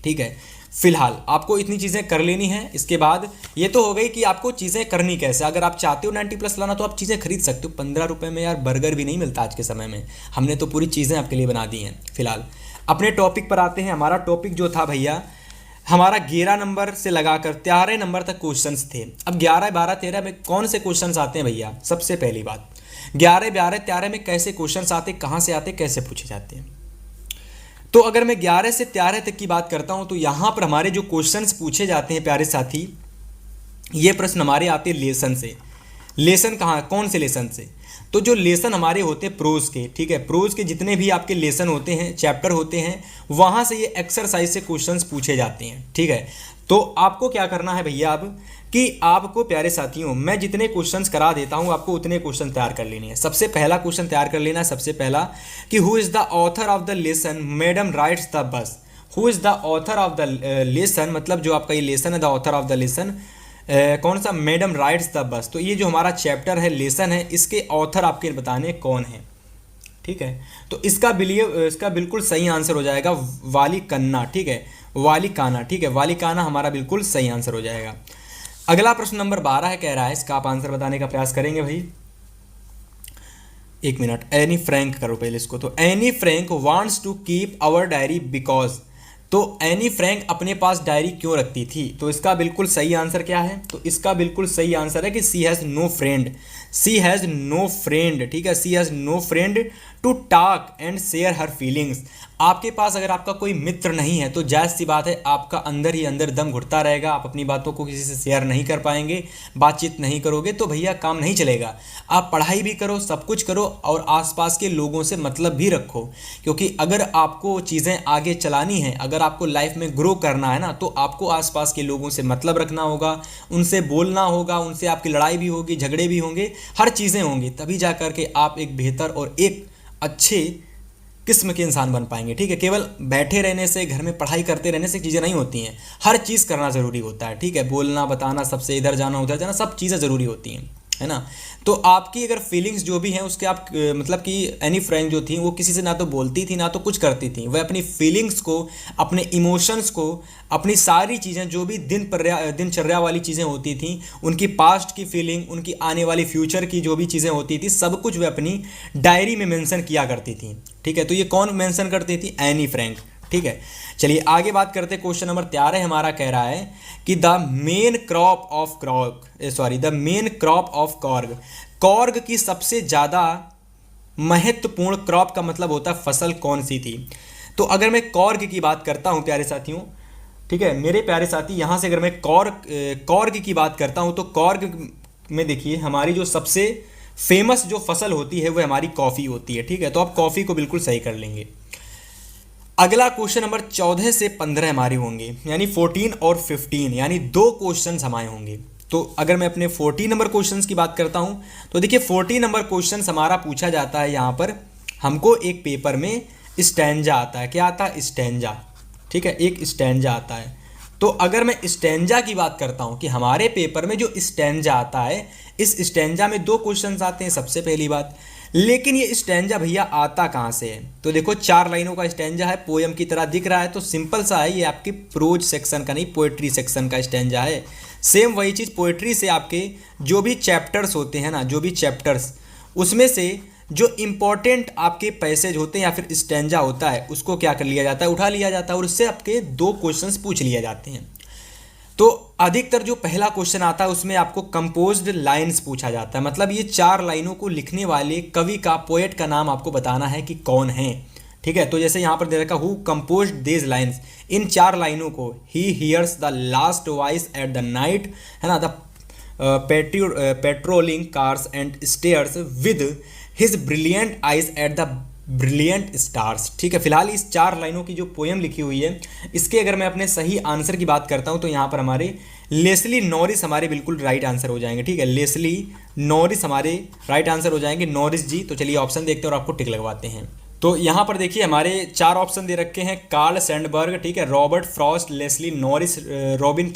ठीक है। फिलहाल आपको इतनी चीज़ें कर लेनी है। इसके बाद ये तो हो गई कि आपको चीज़ें करनी कैसे। अगर आप चाहते हो 90+ लाना तो आप चीज़ें खरीद सकते हो। 15 रुपये में यार बर्गर भी नहीं मिलता आज के समय में, हमने तो पूरी चीज़ें आपके लिए बना दी हैं। फिलहाल अपने टॉपिक पर आते हैं। हमारा टॉपिक जो था भैया, हमारा 11 नंबर से लगाकर 13 नंबर तक क्वेश्चंस थे। अब 11, 12, 13 में कौन से क्वेश्चंस आते हैं भैया? सबसे पहली बात 11, 12, 13 में कैसे क्वेश्चंस आते, कहाँ से आते, कैसे पूछे जाते हैं? तो अगर मैं 11 से 13 तक की बात करता हूं, तो यहां पर हमारे जो क्वेश्चंस पूछे जाते हैं प्यारे साथी, ये प्रश्न हमारे आते हैं लेसन से। लेसन कहाँ, कौन से लेसन से? तो जो लेसन हमारे होते हैं प्रोज के, ठीक है, प्रोज के जितने भी आपके लेसन होते हैं, चैप्टर होते हैं, वहां से ये एक्सरसाइज से क्वेश्चंस पूछे जाते हैं, ठीक है। तो आपको क्या करना है भैया अब, कि आपको प्यारे साथियों मैं जितने क्वेश्चंस करा देता हूं, आपको उतने क्वेश्चन तैयार कर लेने हैं। सबसे पहला क्वेश्चन तैयार कर लेना है, सबसे पहला कि who is the author of the lesson madam rights the bus. Who is the author of the lesson, मतलब जो आपका ये लेसन है, the author of the lesson कौन सा? Madam rights the bus. तो ये जो हमारा चैप्टर है, लेसन है, इसके ऑथर आपके बताने कौन है, ठीक है। तो इसका बिल्कुल सही आंसर हो जाएगा वाली कन्ना, ठीक है, वाली काना, ठीक है, वाली काना हमारा बिल्कुल सही आंसर हो जाएगा। अगला प्रश्न नंबर 12 है, कह रहा है, इसका आप आंसर बताने का प्रयास करेंगे भाई। एक मिनट, एनी फ्रैंक करो पहले इसको। तो Anne Frank wants to keep our diary because. तो एनी फ्रैंक अपने पास डायरी क्यों रखती थी? तो इसका बिल्कुल सही आंसर क्या है? तो इसका बिल्कुल सही आंसर है कि she has no friend. She has no friend, ठीक है, she has no friend to talk and share her feelings. आपके पास अगर आपका कोई मित्र नहीं है, तो जायज़ सी बात है आपका अंदर ही अंदर दम घुटता रहेगा, आप अपनी बातों को किसी से शेयर नहीं कर पाएंगे, बातचीत नहीं करोगे, तो भैया काम नहीं चलेगा। आप पढ़ाई भी करो, सब कुछ करो, और आसपास के लोगों से मतलब भी रखो, क्योंकि अगर आपको चीज़ें आगे चलानी है, अगर आपको लाइफ में ग्रो करना है ना, तो आपको आसपास के लोगों से मतलब रखना होगा, उनसे बोलना होगा, उनसे आपकी लड़ाई भी होगी, झगड़े भी होंगे, हर चीज़ें होंगी, तभी जा करके आप एक बेहतर और एक अच्छे किस्म के इंसान बन पाएंगे, ठीक है। केवल बैठे रहने से, घर में पढ़ाई करते रहने से चीज़ें नहीं होती हैं, हर चीज़ करना ज़रूरी होता है, ठीक है। बोलना, बताना, सबसे इधर जाना उधर जाना, सब चीज़ें ज़रूरी होती हैं, है ना। तो आपकी अगर फीलिंग्स जो भी हैं उसके आप मतलब कि एनी फ्रेंड जो थी वो किसी से ना तो बोलती थी ना तो कुछ करती थी, वह अपनी फीलिंग्स को, अपने इमोशंस को, अपनी सारी चीज़ें जो भी दिनचर्या वाली चीज़ें होती थी, उनकी पास्ट की फीलिंग, उनकी आने वाली फ्यूचर की जो भी चीज़ें होती थी, सब कुछ वह अपनी डायरी में मेंशन किया करती थी, ठीक है। तो ये कौन मेंशन करती थी? एनी फ्रैंक, ठीक है। चलिए आगे बात करते हैं। क्वेश्चन नंबर 13 हमारा कह रहा है कि the main crop of Korg. Korg की सबसे ज़्यादा महत्वपूर्ण क्रॉप का मतलब होता है फसल कौन सी थी? तो अगर मैं कॉर्ग की बात करता हूं प्यारे साथियों, ठीक है मेरे प्यारे साथी। यहाँ से अगर मैं कॉर्ग की बात करता हूँ तो कॉर्ग में देखिए हमारी जो सबसे फेमस जो फसल होती है वो हमारी कॉफ़ी होती है, ठीक है। तो आप कॉफ़ी को बिल्कुल सही कर लेंगे। अगला क्वेश्चन नंबर 14 से 15 हमारे होंगे, यानी 14 और 15, यानी 2 क्वेश्चन हमारे होंगे। तो अगर मैं अपने 14 नंबर क्वेश्चन की बात करता हूँ तो देखिए 14 नंबर क्वेश्चन हमारा पूछा जाता है। यहाँ पर हमको एक पेपर में स्टैंजा आता है। क्या आता है? स्टैंजा, ठीक है, एक स्टैंजा आता है। तो अगर मैं स्टैंजा की बात करता हूँ कि हमारे पेपर में जो स्टैंजा आता है, इस स्टैंजा में 2 क्वेश्चंस आते हैं सबसे पहली बात। लेकिन ये स्टैंजा भैया आता कहाँ से है? तो देखो 4 लाइनों का स्टैंजा है, पोयम की तरह दिख रहा है, तो सिंपल सा है, ये आपके प्रोज सेक्शन का नहीं, पोएट्री सेक्शन का स्टैंजा है। सेम वही चीज़ पोएट्री से आपके जो भी चैप्टर्स होते हैं ना, जो भी चैप्टर्स, उसमें से जो इम्पॉर्टेंट आपके पैसेज होते हैं या फिर स्टैंजा होता है, उसको क्या कर लिया जाता है? उठा लिया जाता है और उससे आपके 2 क्वेश्चंस पूछ लिए जाते हैं। तो अधिकतर जो पहला क्वेश्चन आता है उसमें आपको कंपोज्ड लाइंस पूछा जाता है, मतलब ये 4 लाइनों को लिखने वाले कवि का, पोएट का नाम आपको बताना है कि कौन है, ठीक है। तो जैसे यहाँ पर दे रखा हु कंपोज्ड दीज लाइन्स, इन 4 लाइनों को, he hears the last voice at the night, है ना, the patrolling cars and stairs with his brilliant eyes at the brilliant stars, ठीक है। फिलहाल इस 4 लाइनों की जो पोएम लिखी हुई है, इसके अगर मैं अपने सही आंसर की बात करता हूं तो यहाँ पर हमारे लेस्ली नॉरिस हमारे बिल्कुल राइट आंसर हो जाएंगे, ठीक है। लेस्ली नॉरिस हमारे राइट आंसर हो जाएंगे, नॉरिस जी। तो चलिए ऑप्शन देखते हैं और आपको टिक लगवाते हैं। तो यहाँ पर देखिए हमारे 4 ऑप्शन दे रखे हैं, कार्ल सैंडबर्ग, ठीक है, Robert Frost, Leslie Norris, Robin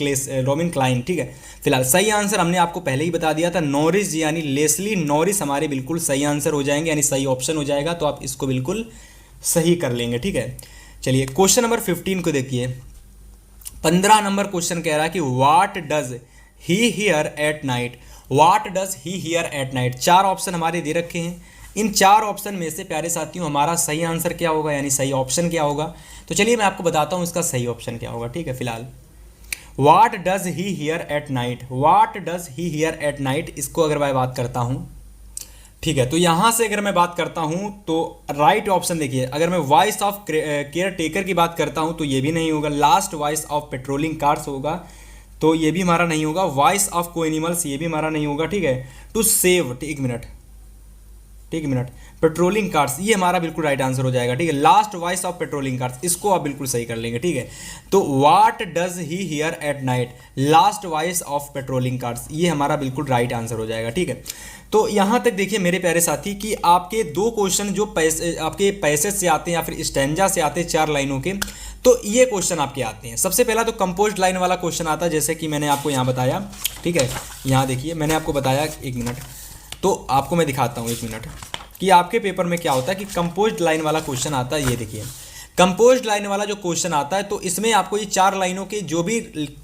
Klein, ठीक है। फिलहाल सही आंसर हमने आपको पहले ही बता दिया था, नॉरिस जी, यानी लेस्ली नॉरिस हमारे बिल्कुल सही आंसर हो जाएंगे, यानी सही ऑप्शन हो जाएगा। तो आप इसको बिल्कुल सही कर लेंगे, ठीक है। चलिए क्वेश्चन नंबर 15 को देखिए। 15 नंबर क्वेश्चन कह रहा है कि what does he here at night, what does he here at night. 4 option हमारे दे रखे हैं, इन 4 ऑप्शन में से प्यारे साथियों हमारा सही आंसर क्या होगा, यानी सही ऑप्शन क्या होगा? तो चलिए मैं आपको बताता हूँ इसका सही ऑप्शन क्या होगा, ठीक है। फिलहाल what does he here at night, what does he here at night, इसको अगर मैं बात करता हूँ, ठीक है, तो यहाँ से अगर मैं बात करता हूँ तो राइट ऑप्शन देखिए, अगर मैं वॉइस ऑफ केयर टेकर की बात करता हूँ तो ये भी नहीं होगा, last voice of patrolling cars होगा तो ये भी हमारा नहीं होगा, वॉइस ऑफ को एनिमल्स ये भी हमारा नहीं होगा, ठीक है। टू सेव, एक मिनट, पेट्रोलिंग कार्स ये हमारा बिल्कुल राइट आंसर हो जाएगा, ठीक है। Last voice of patrolling cars, इसको आप बिल्कुल सही कर लेंगे, ठीक है। तो what does he here at night, last voice of patrolling cars, ये हमारा बिल्कुल राइट आंसर हो जाएगा, ठीक है। तो यहाँ तक देखिए मेरे प्यारे साथी कि आपके 2 क्वेश्चन जो आपके पैसेज से आते हैं या फिर स्टैंजा से आते हैं 4 लाइनों के, तो ये क्वेश्चन आपके आते हैं। सबसे पहला तो कंपोज्ड लाइन वाला क्वेश्चन आता है, जैसे कि मैंने आपको यहाँ बताया, ठीक है। यहाँ देखिए मैंने आपको बताया, एक मिनट, तो आपको मैं दिखाता हूँ, एक मिनट, कि आपके पेपर में क्या होता है कि कंपोज्ड लाइन वाला क्वेश्चन आता है। ये देखिए कंपोज्ड लाइन वाला जो क्वेश्चन आता है तो इसमें आपको ये 4 लाइनों के जो भी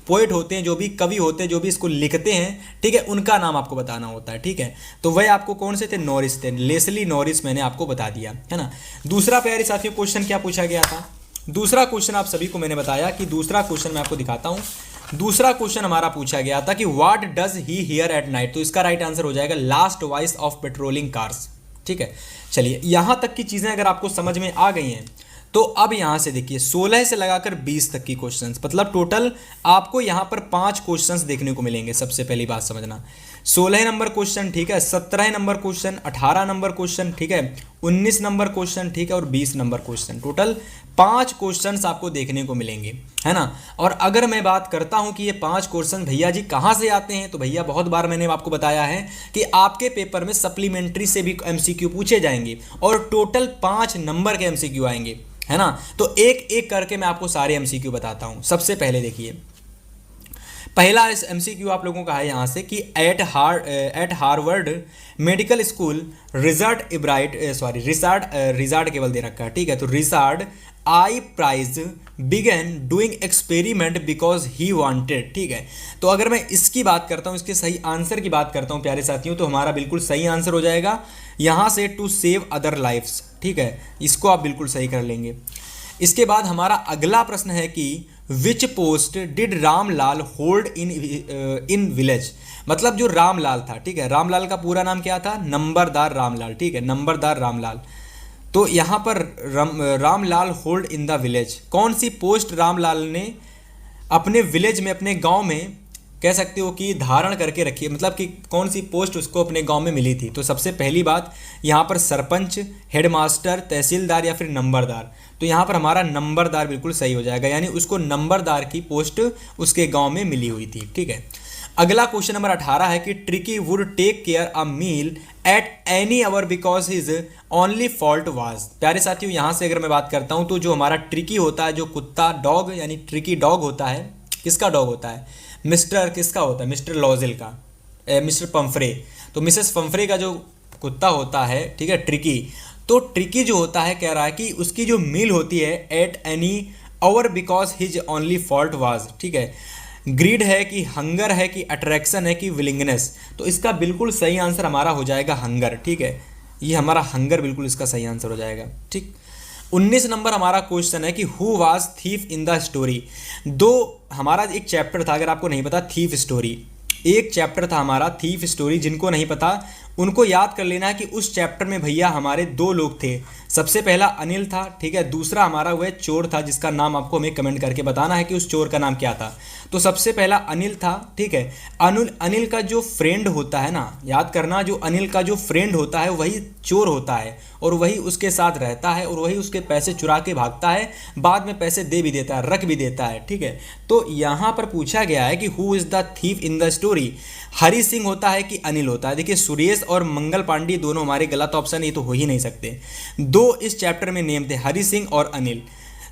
पोएट होते हैं, जो भी कवि होते हैं, जो भी इसको लिखते हैं, ठीक है, उनका नाम आपको बताना होता है, ठीक है। तो वह आपको कौन से थे? नॉरिस थे, लेस्ली नॉरिस, मैंने आपको बता दिया, है ना। दूसरा प्यारे साथियों क्वेश्चन क्या पूछा गया था? दूसरा क्वेश्चन आप सभी को मैंने बताया कि दूसरा क्वेश्चन मैं आपको दिखाता हूँ। दूसरा क्वेश्चन हमारा पूछा गया था कि what does he here at night, तो इसका राइट आंसर हो जाएगा last voice of patrolling cars, ठीक है। चलिए यहाँ तक की चीज़ें अगर आपको समझ में आ गई हैं तो अब यहाँ से देखिए 16 से लगाकर 20 तक की क्वेश्चंस, मतलब टोटल आपको यहाँ पर 5 क्वेश्चंस देखने को मिलेंगे। सबसे पहली बात समझना, 16 नंबर क्वेश्चन, ठीक है, 17 नंबर क्वेश्चन, 18 नंबर क्वेश्चन, ठीक है, 19 नंबर क्वेश्चन, ठीक है, और 20 नंबर क्वेश्चन, टोटल 5 क्वेश्चंस आपको देखने को मिलेंगे, है ना। और अगर मैं बात करता हूं कि ये 5 क्वेश्चन भैया जी कहां से आते हैं, तो भैया बहुत बार मैंने आपको बताया है कि आपके पेपर में सप्लीमेंट्री से भी एमसीक्यू पूछे जाएंगे और टोटल 5 नंबर के एमसीक्यू आएंगे, है ना। तो एक एक करके मैं आपको सारे एमसीक्यू बताता हूं। सबसे पहले देखिए पहला इस एमसीक्यू आप लोगों का है यहाँ से कि at Harvard Medical School Richard केवल दे रखा है, ठीक है। तो Richard I prize began doing experiment because he wanted, ठीक है। तो अगर मैं इसकी बात करता हूँ, इसके सही आंसर की बात करता हूँ प्यारे साथियों, तो हमारा बिल्कुल सही आंसर हो जाएगा यहाँ से टू सेव अदर लाइफ्स, ठीक है, इसको आप बिल्कुल सही कर लेंगे। इसके बाद हमारा अगला प्रश्न है कि which post did Ramlal hold in village, मतलब जो रामलाल था, ठीक है, रामलाल का पूरा नाम क्या था? नंबरदार रामलाल, ठीक है, नंबरदार रामलाल। तो यहाँ पर Ramlal hold in the village, कौन सी पोस्ट रामलाल ने अपने विलेज में, अपने गांव में कह सकते हो कि धारण करके रखी है, मतलब कि कौन सी पोस्ट उसको अपने गांव में मिली थी। तो सबसे पहली बात यहाँ पर सरपंच, हेडमास्टर, तहसीलदार या फिर नंबरदार। तो यहाँ पर हमारा नंबरदार बिल्कुल सही हो जाएगा, यानी उसको नंबरदार की पोस्ट उसके गांव में मिली हुई थी। ठीक है, अगला क्वेश्चन नंबर 18 है कि Tricki would take care a meal at any hour because his only fault was. प्यारे साथियों, यहाँ से अगर मैं बात करता हूँ तो जो हमारा ट्रिकी होता है, जो कुत्ता डॉग यानी ट्रिकी डॉग होता है, किसका डॉग होता है? मिस्टर किसका होता है? मिस्टर लॉजिल का, मिस्टर पंफ्रे। तो मिसेस पंफ्रे का जो कुत्ता होता है, ठीक है, ट्रिकी, तो ट्रिकी जो होता है कह रहा है कि उसकी जो मील होती है at any hour because his only fault was. ठीक है, ग्रीड है कि हंगर है कि अट्रैक्शन है कि विलिंगनेस। तो इसका बिल्कुल सही आंसर हमारा हो जाएगा हंगर। ठीक है, ये हमारा हंगर बिल्कुल इसका सही आंसर हो जाएगा। ठीक, 19 नंबर हमारा क्वेश्चन है कि who was thief in the story. दो हमारा एक चैप्टर था, अगर आपको नहीं पता, थीफ स्टोरी, एक चैप्टर था हमारा थीफ स्टोरी। जिनको नहीं पता उनको याद कर लेना है कि उस चैप्टर में भैया हमारे दो लोग थे। सबसे पहला अनिल था, ठीक है, दूसरा हमारा वह चोर था जिसका नाम आपको हमें कमेंट करके बताना है कि उस चोर का नाम क्या था। तो सबसे पहला अनिल था। ठीक है, अनिल का जो फ्रेंड होता है ना, याद करना, जो अनिल का जो फ्रेंड होता है वही चोर होता है और वही उसके साथ रहता है और वही उसके पैसे चुरा के भागता है, बाद में पैसे दे भी देता है, रख भी देता है। ठीक है, तो यहाँ पर पूछा गया है कि who is the thief in the story. Hari Singh होता है कि अनिल होता है? देखिए, सुरेश और मंगल पांडे दोनों हमारे गलत ऑप्शन, ये तो हो ही नहीं सकते। दो इस चैप्टर में नेम थे, हरी सिंह और अनिल।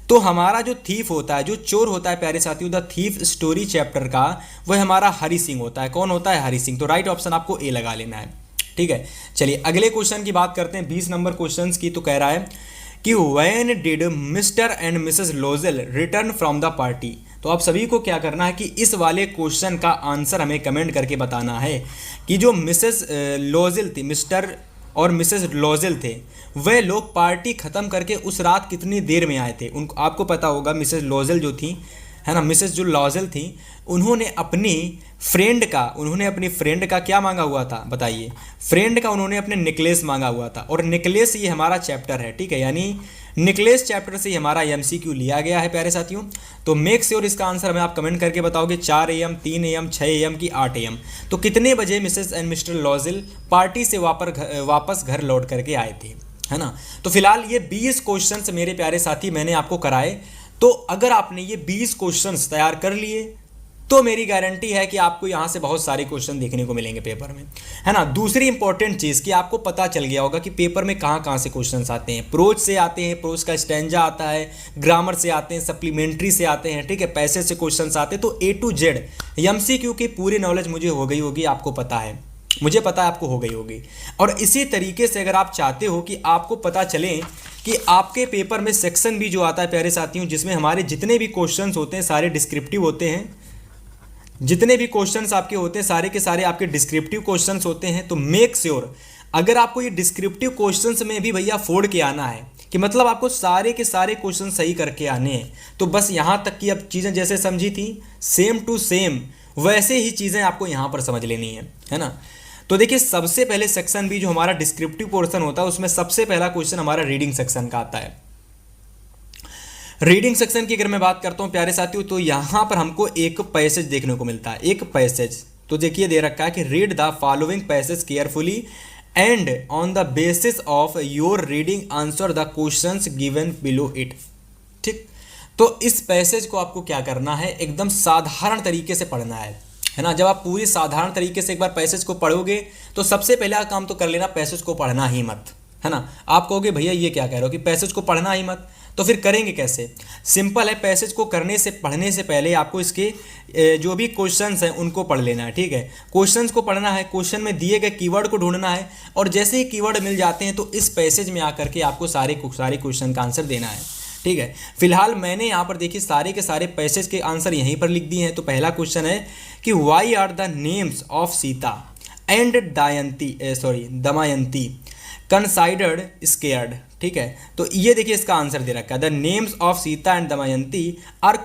तो हमारा जो थीफ होता है, जो चोर होता है प्यारे साथियों, द थीफ स्टोरी चैप्टर का, वह हमारा हरी सिंह होता है। कौन होता है? हरी सिंह। तो राइट ऑप्शन आपको ए लगा लेना है। ठीक है, चलिए अगले क्वेश्चन की बात करते हैं, 20 नंबर क्वेश्चन की। तो कह रहा है कि when did mister and Mrs लोजेल return from the party. तो आप सभी को क्या करना है कि इस वाले क्वेश्चन का आंसर हमें कमेंट करके बताना है कि जो मिसेस लोजेल थी, मिस्टर और मिसेस लोजेल थे, वह लोग पार्टी ख़त्म करके उस रात कितनी देर में आए थे। उनको आपको पता होगा, मिसेस लोजेल जो थी, है ना, मिसेस जो लॉजेल थी, उन्होंने अपनी फ्रेंड का क्या मांगा हुआ था? बताइए। फ्रेंड का उन्होंने अपने नेकलेस मांगा हुआ था, और नेकलेस ये हमारा चैप्टर है। ठीक है, यानी नेकलेस चैप्टर से हमारा एमसीक्यू लिया गया है प्यारे साथियों। तो मेक श्योर इसका आंसर हमें आप कमेंट करके बताओगे, 4 AM, 3 AM, 6 AM की 8 AM। तो कितने बजे मिसेस एंड मिस्टर लॉजेल पार्टी से वापस घर लौट करके आए थे, है ना। तो फिलहाल ये 20 क्वेश्चंस मेरे प्यारे साथी मैंने आपको कराए। तो अगर आपने ये 20 क्वेश्चंस तैयार कर लिए तो मेरी गारंटी है कि आपको यहाँ से बहुत सारे क्वेश्चन देखने को मिलेंगे पेपर में, है ना। दूसरी इंपॉर्टेंट चीज़ कि आपको पता चल गया होगा कि पेपर में कहाँ कहाँ से क्वेश्चंस आते हैं। प्रोज से आते हैं, प्रोज का स्टैंजा आता है, ग्रामर से आते हैं, सप्लीमेंट्री से आते हैं, ठीक है, पैसेज से क्वेश्चंस आते हैं। तो A to Z MCQ की पूरी नॉलेज मुझे हो गई होगी, आपको पता है, मुझे पता है आपको हो गई होगी। और इसी तरीके से अगर आप चाहते हो कि आपको पता चले कि आपके पेपर में सेक्शन भी जो आता है प्यारे साथियों, जिसमें हमारे जितने भी क्वेश्चंस होते हैं सारे डिस्क्रिप्टिव होते हैं, जितने भी क्वेश्चंस आपके होते हैं सारे के सारे आपके डिस्क्रिप्टिव क्वेश्चंस होते हैं। तो मेक श्योर अगर आपको ये डिस्क्रिप्टिव क्वेश्चंस में भी भैया फोड़ के आना है, कि मतलब आपको सारे के सारे क्वेश्चन सही करके आने हैं, तो बस यहाँ तक कि अब चीज़ें जैसे समझी थी सेम टू सेम वैसे ही चीज़ें आपको यहाँ पर समझ लेनी है ना। तो देखिए, सबसे पहले सेक्शन भी जो हमारा डिस्क्रिप्टिव पोर्शन होता है उसमें सबसे पहला क्वेश्चन हमारा रीडिंग सेक्शन का आता है। रीडिंग सेक्शन की अगर मैं बात करता हूँ प्यारे साथियों, तो यहाँ पर हमको एक पैसेज देखने को मिलता है, एक पैसेज। तो देखिए दे रखा है कि read the following passage carefully and on the basis of your reading answer the questions given below it. ठीक, तो इस पैसेज को आपको क्या करना है, एकदम साधारण तरीके से पढ़ना है ना। जब आप पूरी साधारण तरीके से एक बार पैसेज को पढ़ोगे तो सबसे पहला काम तो कर लेना, पैसेज को पढ़ना ही मत, है ना। आप कहोगे भैया ये क्या कह रहे हो कि पैसेज को पढ़ना ही मत, तो फिर करेंगे कैसे? सिंपल है, पैसेज को पढ़ने से पहले आपको इसके जो भी क्वेश्चंस हैं उनको पढ़ लेना है। ठीक है, क्वेश्चंस को पढ़ना है, क्वेश्चन में दिए गए कीवर्ड को ढूंढना है, और जैसे ही कीवर्ड मिल जाते हैं तो इस पैसेज में आकर के आपको सारे क्वेश्चन का आंसर देना है। ठीक है, फिलहाल मैंने यहाँ पर देखिए सारे के सारे पैसेज के आंसर यहीं पर लिख दिए हैं। तो पहला क्वेश्चन है कि why are the names of Sita and Damayanti considered scared. ठीक है, तो ये देखिए इसका आंसर दे रखा है, the names of Sita and Damayanti are